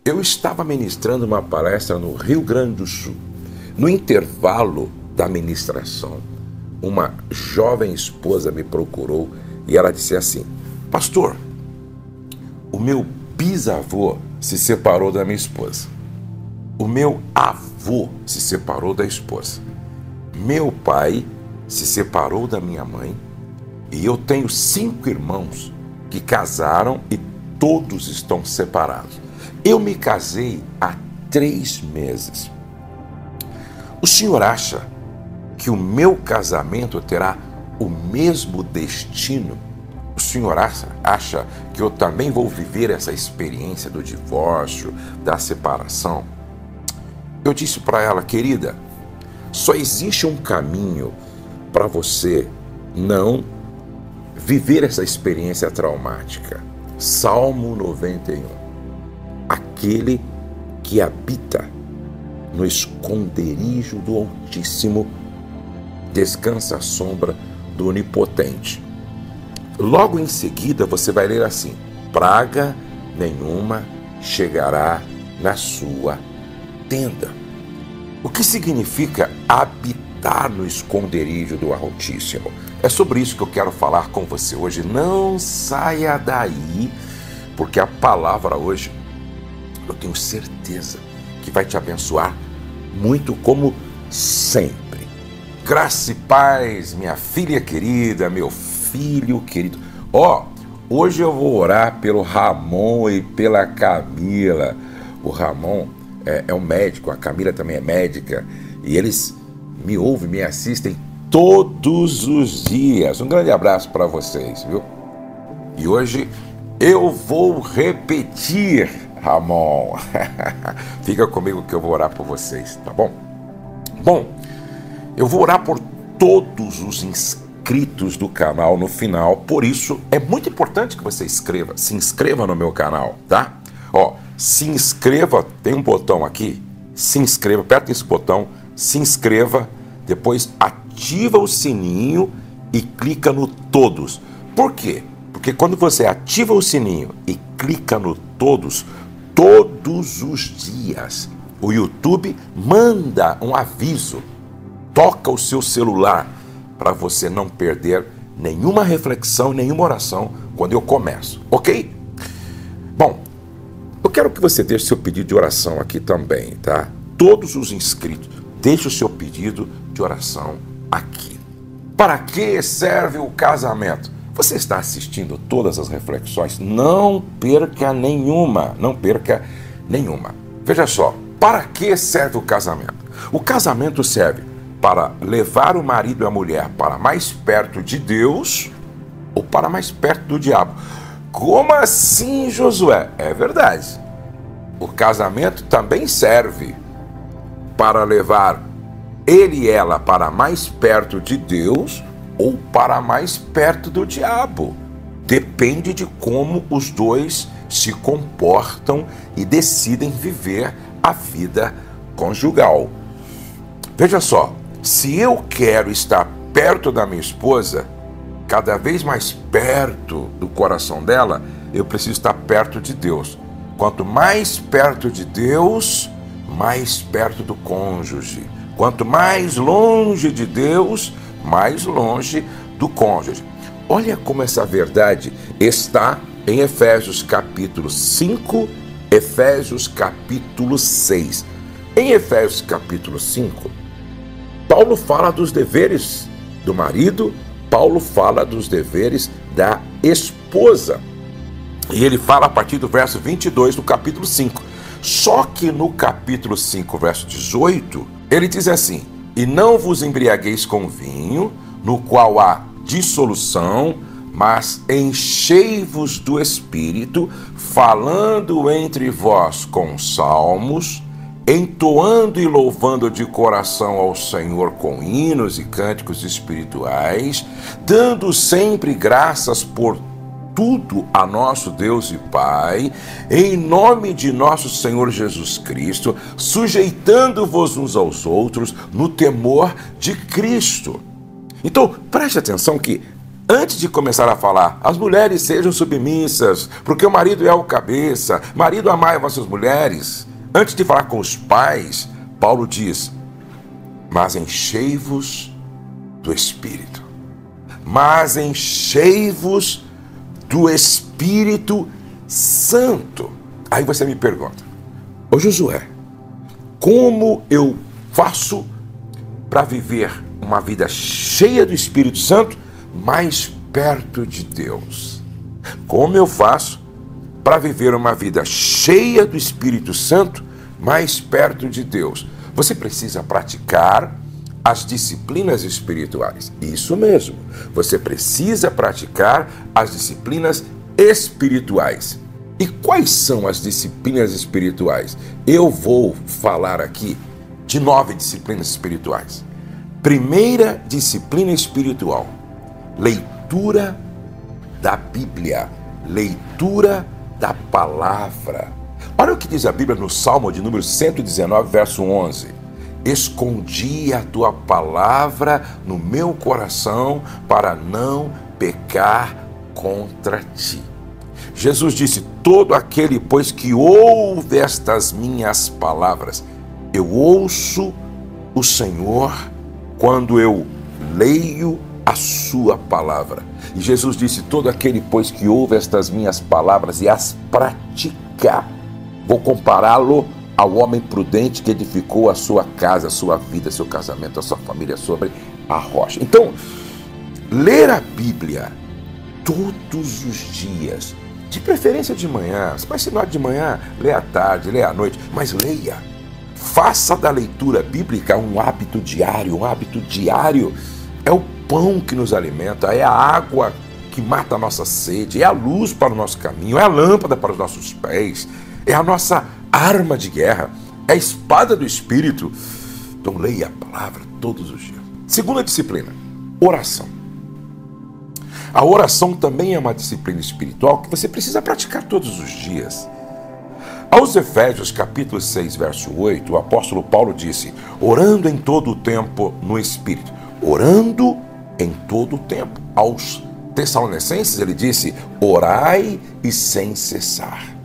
Eu estava ministrando uma palestra no Rio Grande do Sul. No intervalo da ministração, uma jovem esposa me procurou e ela disse assim: pastor, o meu bisavô se separou da minha esposa. O meu avô se separou da esposa. Meu pai se separou da minha mãe. E eu tenho 5 irmãos que casaram e todos estão separados. Eu me casei há 3 meses. O senhor acha que o meu casamento terá o mesmo destino? O senhor acha que eu também vou viver essa experiência do divórcio, da separação? Eu disse para ela: querida, só existe um caminho para você não viver essa experiência traumática. Salmo 91. Aquele que habita no esconderijo do Altíssimo descansa à sombra do Onipotente. Logo em seguida você vai ler assim: praga nenhuma chegará na sua tenda. O que significa habitar no esconderijo do Altíssimo? É sobre isso que eu quero falar com você hoje. Não saia daí, porque a palavra hoje, eu tenho certeza que vai te abençoar muito, como sempre. Graça e paz, minha filha querida, meu filho querido. Hoje eu vou orar pelo Ramon e pela Camila. O Ramon é um médico, a Camila também é médica, e eles me ouvem, me assistem todos os dias. Um grande abraço para vocês, viu? E hoje eu vou repetir, Ramon. Fica comigo que eu vou orar por vocês, tá bom? Bom, eu vou orar por todos os inscritos do canal no final, por isso é muito importante que você se inscreva no meu canal, tá? Se inscreva, tem um botão aqui, se inscreva, aperta esse botão, se inscreva, depois ativa o sininho e clica no todos. Por quê? Porque quando você ativa o sininho e clica no todos, todos os dias o YouTube manda um aviso, toca o seu celular para você não perder nenhuma reflexão, nenhuma oração quando eu começo, ok? Bom, eu quero que você deixe seu pedido de oração aqui também, tá? Todos os inscritos, deixe o seu pedido de oração aqui. Para que serve o casamento? Você está assistindo todas as reflexões? Não perca nenhuma, não perca nenhuma. Veja só, para que serve o casamento? O casamento serve para levar o marido e a mulher para mais perto de Deus ou para mais perto do diabo. Como assim, Josué? É verdade. O casamento também serve para levar ele e ela para mais perto de Deus ou para mais perto do diabo. Depende de como os dois se comportam e decidem viver a vida conjugal. Veja só, se eu quero estar perto da minha esposa, cada vez mais perto do coração dela, eu preciso estar perto de Deus. Quanto mais perto de Deus, mais perto do cônjuge. Quanto mais longe de Deus, mais longe do cônjuge. Olha como essa verdade está em Efésios capítulo 5, Efésios capítulo 6. Em Efésios capítulo 5, Paulo fala dos deveres do marido, Paulo fala dos deveres da esposa. E ele fala a partir do verso 22 do capítulo 5. Só que no capítulo 5, verso 18, ele diz assim: e não vos embriagueis com vinho, no qual há dissolução, mas enchei-vos do Espírito, falando entre vós com salmos, entoando e louvando de coração ao Senhor com hinos e cânticos espirituais, dando sempre graças por tudo a nosso Deus e Pai, em nome de nosso Senhor Jesus Cristo, sujeitando-vos uns aos outros no temor de Cristo. Então, preste atenção que Antes de começar a falar, as mulheres sejam submissas, porque o marido é o cabeça, marido amai vossas mulheres. Antes de falar com os pais, Paulo diz, mas enchei-vos do Espírito. Mas enchei-vos do Espírito Santo. Aí você me pergunta, ô Josué, como eu faço para viver uma vida cheia do Espírito Santo, mais perto de Deus? Como eu faço para viver uma vida cheia do Espírito Santo, mais perto de Deus? Você precisa praticar as disciplinas espirituais. Isso mesmo. Você precisa praticar as disciplinas espirituais. E quais são as disciplinas espirituais? Eu vou falar aqui de 9 disciplinas espirituais. Primeira disciplina espiritual: leitura da Bíblia, leitura da palavra. Olha o que diz a Bíblia no Salmo de número 119, verso 11. Escondi a tua palavra no meu coração para não pecar contra ti. Jesus disse, todo aquele, pois, que ouve estas minhas palavras, eu ouço o Senhor quando eu leio a sua palavra. E Jesus disse, todo aquele, pois, que ouve estas minhas palavras e as praticar, vou compará-lo ao homem prudente que edificou a sua casa, a sua vida, seu casamento, a sua família sobre a rocha. Então, ler a Bíblia todos os dias, de preferência de manhã, mas se não é de manhã, lê à tarde, lê à noite, mas leia. Faça da leitura bíblica um hábito diário, um hábito diário. É o pão que nos alimenta, é a água que mata a nossa sede, é a luz para o nosso caminho, é a lâmpada para os nossos pés, é a nossa arma de guerra, é a espada do Espírito. Então leia a palavra todos os dias. Segunda disciplina, oração. A oração também é uma disciplina espiritual que você precisa praticar todos os dias. Aos Efésios, capítulo 6, verso 8, o apóstolo Paulo disse, orando em todo o tempo no Espírito. Orando em todo o tempo. Aos Tessalonicenses ele disse, orai e sem cessar.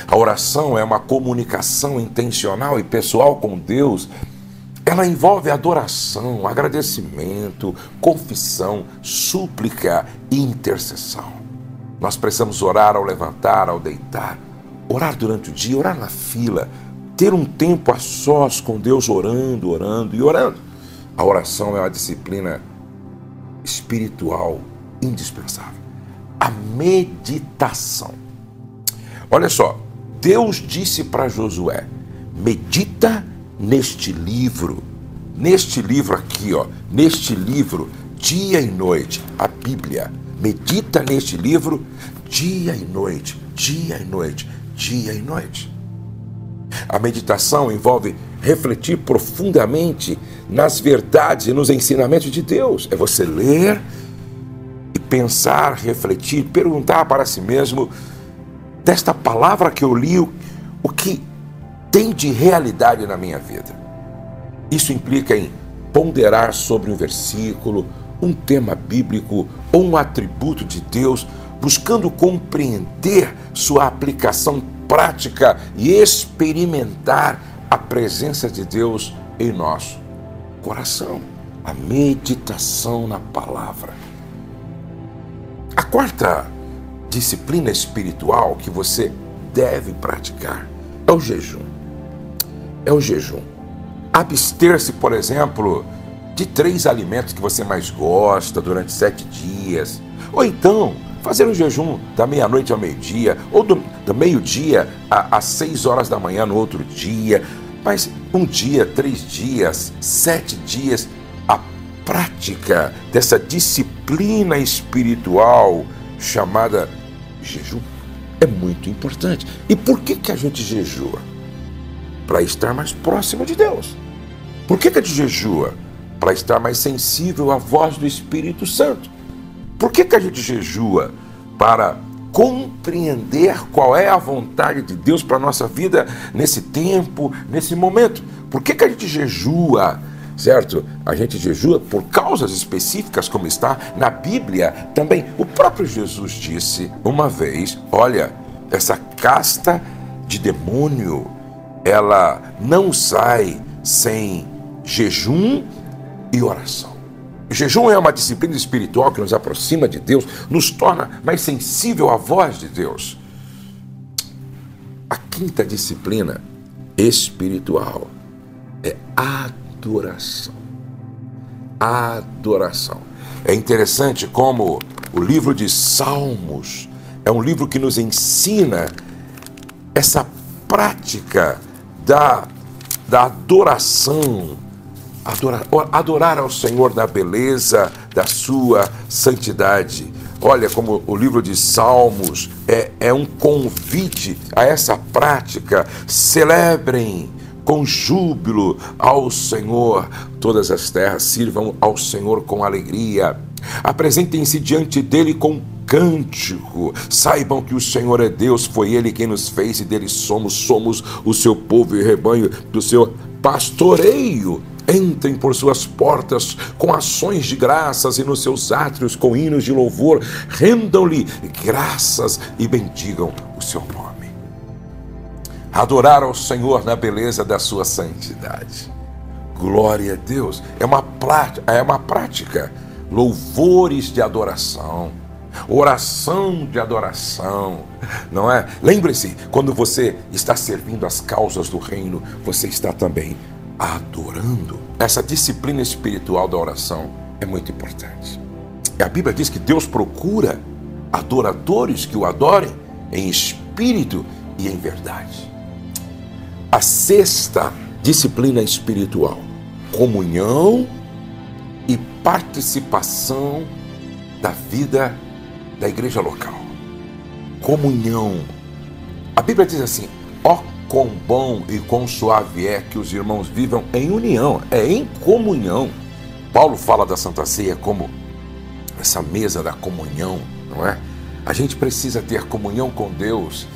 A oração é uma comunicação intencional e pessoal com Deus. Ela envolve adoração, agradecimento, confissão, súplica e intercessão. Nós precisamos orar ao levantar, ao deitar, orar durante o dia, orar na fila, ter um tempo a sós com Deus orando, orando e orando. A oração é uma disciplina espiritual indispensável. A meditação. Olha só, Deus disse para Josué, medita neste livro aqui, ó, neste livro, dia e noite, a Bíblia. Medita neste livro dia e noite, dia e noite, dia e noite. A meditação envolve refletir profundamente nas verdades e nos ensinamentos de Deus. É você ler e pensar, refletir, perguntar para si mesmo, desta palavra que eu li, o que tem de realidade na minha vida. Isso implica em ponderar sobre um versículo, um tema bíblico ou um atributo de Deus, buscando compreender sua aplicação prática e experimentar a presença de Deus em nosso coração. A meditação na palavra. A quarta disciplina espiritual que você deve praticar é o jejum. É o jejum. Abster-se, por exemplo, de 3 alimentos que você mais gosta durante 7 dias. Ou então, fazer um jejum da meia-noite ao meio-dia, ou do meio-dia às 6 horas da manhã no outro dia. Mas um dia, 3 dias, 7 dias, a prática dessa disciplina espiritual chamada jejum é muito importante. E por que a gente jejua? Para estar mais próximo de Deus. Por que a gente jejua? Para estar mais sensível à voz do Espírito Santo. Por que a gente jejua? Para compreender qual é a vontade de Deus para a nossa vida nesse tempo, nesse momento. Por que a gente jejua? certo? A gente jejua por causas específicas, como está na Bíblia também. O próprio Jesus disse uma vez, olha, essa casta de demônio, ela não sai sem jejum e oração. O jejum é uma disciplina espiritual que nos aproxima de Deus, nos torna mais sensível à voz de Deus. A quinta disciplina espiritual é adoração. Adoração. É interessante como o livro de Salmos é um livro que nos ensina essa prática da adoração. Adorar ao Senhor na beleza da sua santidade. Olha como o livro de Salmos é um convite a essa prática. Celebrem com júbilo ao Senhor. Todas as terras sirvam ao Senhor com alegria. Apresentem-se diante dele com cântico. Saibam que o Senhor é Deus, foi ele quem nos fez e dele somos o seu povo e rebanho do seu pastoreio. Entrem por suas portas com ações de graças e nos seus átrios com hinos de louvor. Rendam-lhe graças e bendigam o seu nome. Adorar ao Senhor na beleza da sua santidade. Glória a Deus. É uma prática. Louvores de adoração. Oração de adoração. Não é? Lembre-se, quando você está servindo as causas do reino, você está também adorando. Essa disciplina espiritual da oração é muito importante. A Bíblia diz que Deus procura adoradores que o adorem em espírito e em verdade. A sexta disciplina espiritual: comunhão e participação da vida da igreja local. Comunhão. A Bíblia diz assim: ó, quão bom e quão suave é que os irmãos vivam em união, em comunhão. Paulo fala da Santa Ceia como essa mesa da comunhão, não é? A gente precisa ter comunhão com Deus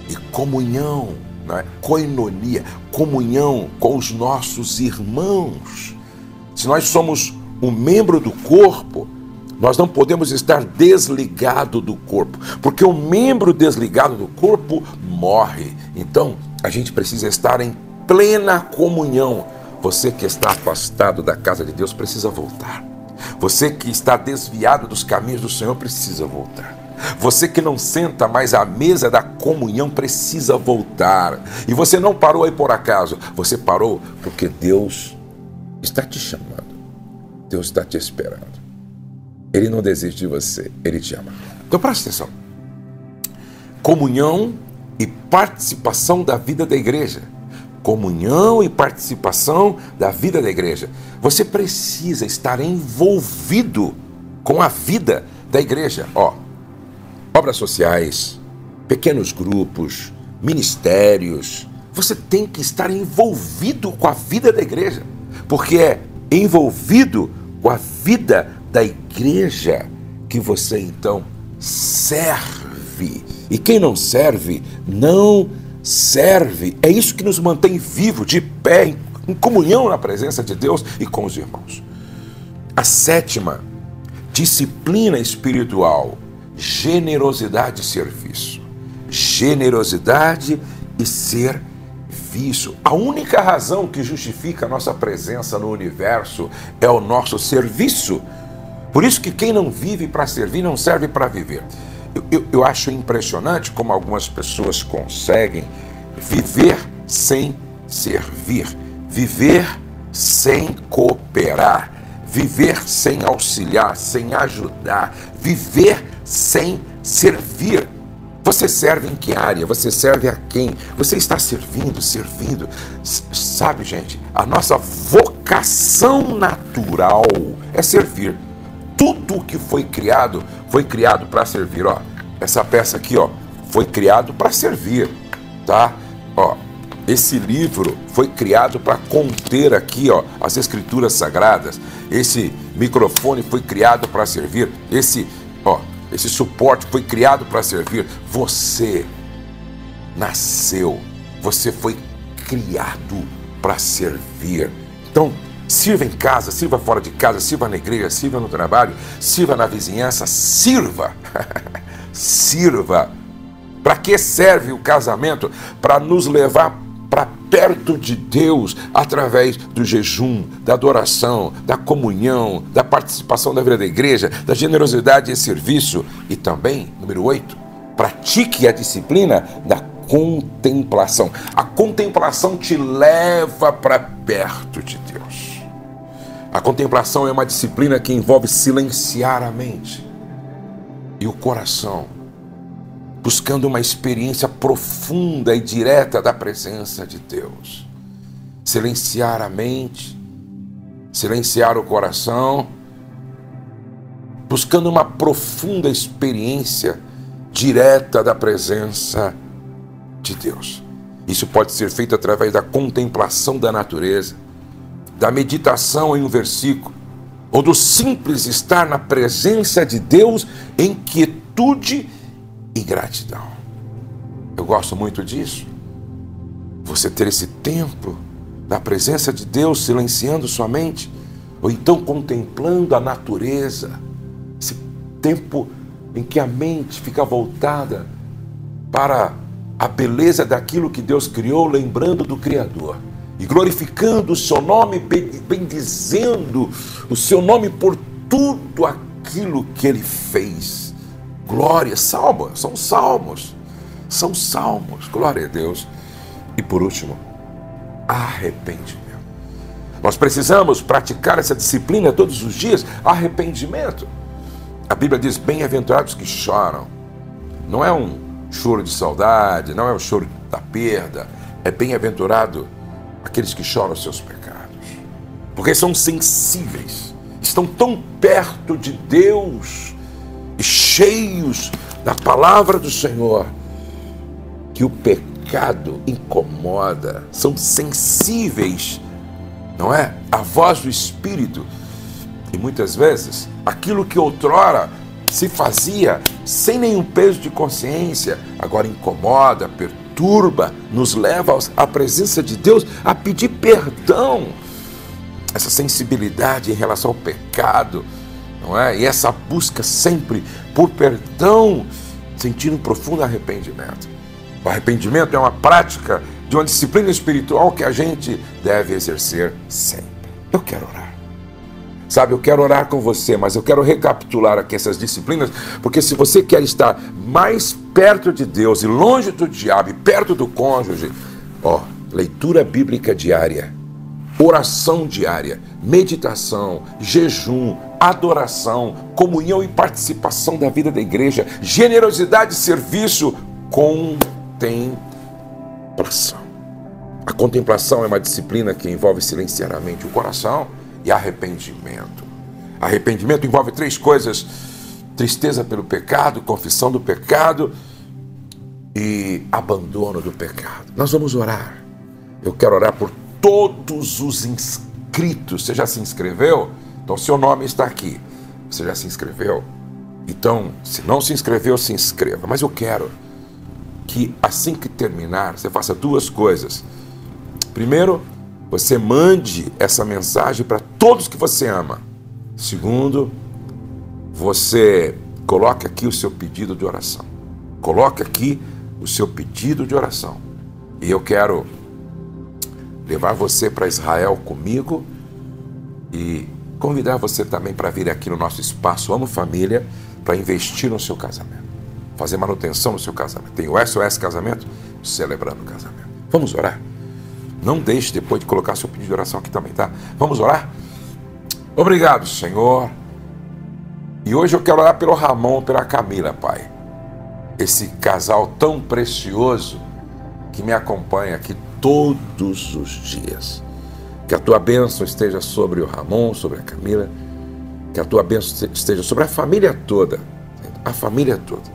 e comunhão, não é? Koinonia, comunhão com os nossos irmãos. Se nós somos um membro do corpo, nós não podemos estar desligado do corpo, porque o membro desligado do corpo morre. Então, a gente precisa estar em plena comunhão. Você que está afastado da casa de Deus precisa voltar. Você que está desviado dos caminhos do Senhor precisa voltar. Você que não senta mais à mesa da comunhão precisa voltar. E você não parou aí por acaso. Você parou porque Deus está te chamando. Deus está te esperando. Ele não desiste de você, ele te ama. Então presta atenção. Comunhão e participação da vida da igreja. Comunhão e participação da vida da igreja. Você precisa estar envolvido com a vida da igreja. Obras sociais, pequenos grupos, ministérios. Você tem que estar envolvido com a vida da igreja, porque é envolvido com a vida da igreja que você então serve. E quem não serve, não serve. É isso que nos mantém vivo, de pé, em comunhão na presença de Deus e com os irmãos. A sétima disciplina espiritual: generosidade e serviço. Generosidade e serviço. A única razão que justifica a nossa presença no universo é o nosso serviço. Por isso que quem não vive para servir não serve para viver. Eu acho impressionante como algumas pessoas conseguem viver sem servir, viver sem cooperar, viver sem auxiliar, sem ajudar, viver sem servir. Você serve em que área? Você serve a quem? Você está servindo. Sabe, gente, a nossa vocação natural é servir. Tudo que foi criado para servir. Essa peça aqui, foi criado para servir, tá? Esse livro foi criado para conter aqui, as escrituras sagradas. Esse microfone foi criado para servir. Esse suporte foi criado para servir. Você nasceu, você foi criado para servir. Então, Sirva em casa, sirva fora de casa, sirva na igreja, sirva no trabalho, sirva na vizinhança, sirva. Sirva. Para que serve o casamento? Para nos levar para perto de Deus através do jejum, da adoração, da comunhão, da participação da vida da igreja, da generosidade e serviço. E também, número 8, pratique a disciplina da contemplação. A contemplação te leva para perto de Deus. A contemplação é uma disciplina que envolve silenciar a mente e o coração, buscando uma experiência profunda e direta da presença de Deus. Silenciar a mente, silenciar o coração, buscando uma profunda experiência direta da presença de Deus. Isso pode ser feito através da contemplação da natureza, da meditação em um versículo, ou do simples estar na presença de Deus em quietude e gratidão. Eu gosto muito disso. Você ter esse tempo na presença de Deus, silenciando sua mente, ou então contemplando a natureza, esse tempo em que a mente fica voltada para a beleza daquilo que Deus criou, lembrando do Criador e glorificando o seu nome, bendizendo o seu nome por tudo aquilo que ele fez. Glória, salmos, são salmos, glória a Deus. E por último, arrependimento. Nós precisamos praticar essa disciplina todos os dias, arrependimento. A Bíblia diz, bem-aventurados que choram. Não é um choro de saudade, não é um choro da perda, é bem-aventurado aqueles que choram os seus pecados, porque são sensíveis, estão tão perto de Deus e cheios da palavra do Senhor, que o pecado incomoda, são sensíveis, não é? A voz do Espírito. E muitas vezes, aquilo que outrora se fazia sem nenhum peso de consciência, agora incomoda, perturba, nos leva à presença de Deus a pedir perdão. Essa sensibilidade em relação ao pecado, não é? E essa busca sempre por perdão, sentindo um profundo arrependimento. O arrependimento é uma prática de uma disciplina espiritual que a gente deve exercer sempre. Eu quero orar. Sabe, eu quero orar com você, mas eu quero recapitular aqui essas disciplinas, porque se você quer estar mais perto de Deus e longe do diabo e perto do cônjuge, leitura bíblica diária, oração diária, meditação, jejum, adoração, comunhão e participação da vida da igreja, generosidade e serviço, contemplação. A contemplação é uma disciplina que envolve silenciar a mente e o coração. E arrependimento. Arrependimento envolve 3 coisas: tristeza pelo pecado, confissão do pecado e abandono do pecado. Nós vamos orar. Eu quero orar por todos os inscritos. Você já se inscreveu? Então seu nome está aqui. Você já se inscreveu? Então, se não se inscreveu, se inscreva. Mas eu quero que assim que terminar, você faça 2 coisas. Primeiro, você mande essa mensagem para todos que você ama. Segundo, você coloque aqui o seu pedido de oração. Coloque aqui o seu pedido de oração. E eu quero levar você para Israel comigo e convidar você também para vir aqui no nosso espaço Amo Família para investir no seu casamento. Fazer manutenção no seu casamento. Tem o SOS Casamento, celebrando o casamento. Vamos orar? Não deixe depois de colocar seu pedido de oração aqui também, tá? Vamos orar? Obrigado, Senhor. E hoje eu quero orar pelo Ramon, pela Camila, Pai. Esse casal tão precioso que me acompanha aqui todos os dias. Que a tua bênção esteja sobre o Ramon, sobre a Camila. Que a tua bênção esteja sobre a família toda. A família toda.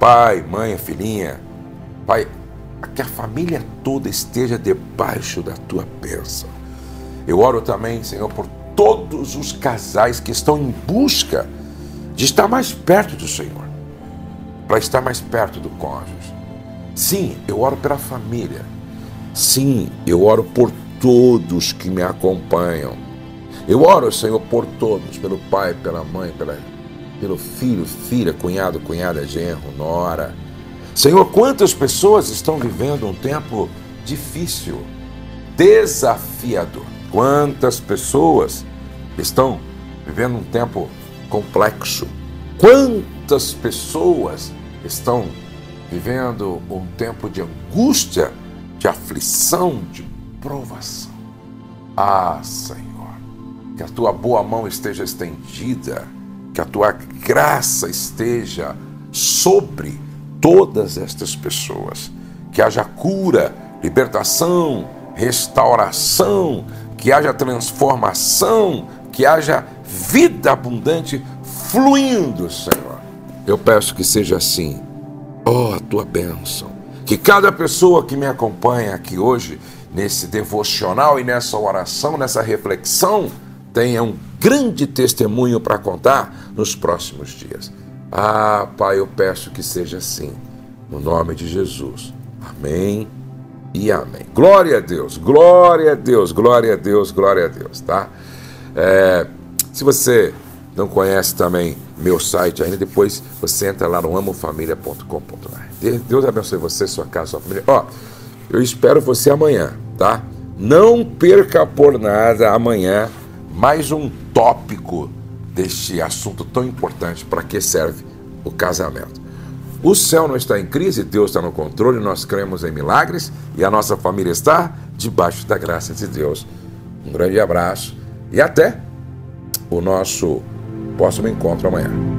Pai, mãe, filhinha. Pai, que a família toda esteja debaixo da tua bênção. Eu oro também, Senhor, por todos os casais que estão em busca de estar mais perto do Senhor, para estar mais perto do cônjuge. Sim, eu oro pela família. Sim, eu oro por todos que me acompanham. Eu oro, Senhor, por todos, pelo pai, pela mãe, pelo filho, filha, cunhado, cunhada, genro, nora. Senhor, quantas pessoas estão vivendo um tempo difícil, desafiador? Quantas pessoas estão vivendo um tempo complexo? Quantas pessoas estão vivendo um tempo de angústia, de aflição, de provação? Ah, Senhor, que a tua boa mão esteja estendida, que a tua graça esteja sobre todas estas pessoas, que haja cura, libertação, restauração, que haja transformação, que haja vida abundante fluindo, Senhor. Eu peço que seja assim. Oh, a tua bênção. Que cada pessoa que me acompanha aqui hoje, nesse devocional e nessa oração, nessa reflexão, tenha um grande testemunho para contar nos próximos dias. Ah, Pai, eu peço que seja assim. No nome de Jesus. Amém e amém. Glória a Deus, glória a Deus, glória a Deus, glória a Deus, tá? Se você não conhece também meu site ainda, depois você entra lá no amofamilia.com.br. Deus abençoe você, sua casa, sua família. Ó, eu espero você amanhã, tá? Não perca por nada amanhã mais um tópico deste assunto tão importante. Para que serve o casamento? O céu não está em crise, Deus está no controle, nós cremos em milagres e a nossa família está debaixo da graça de Deus. Um grande abraço e até o nosso próximo encontro amanhã.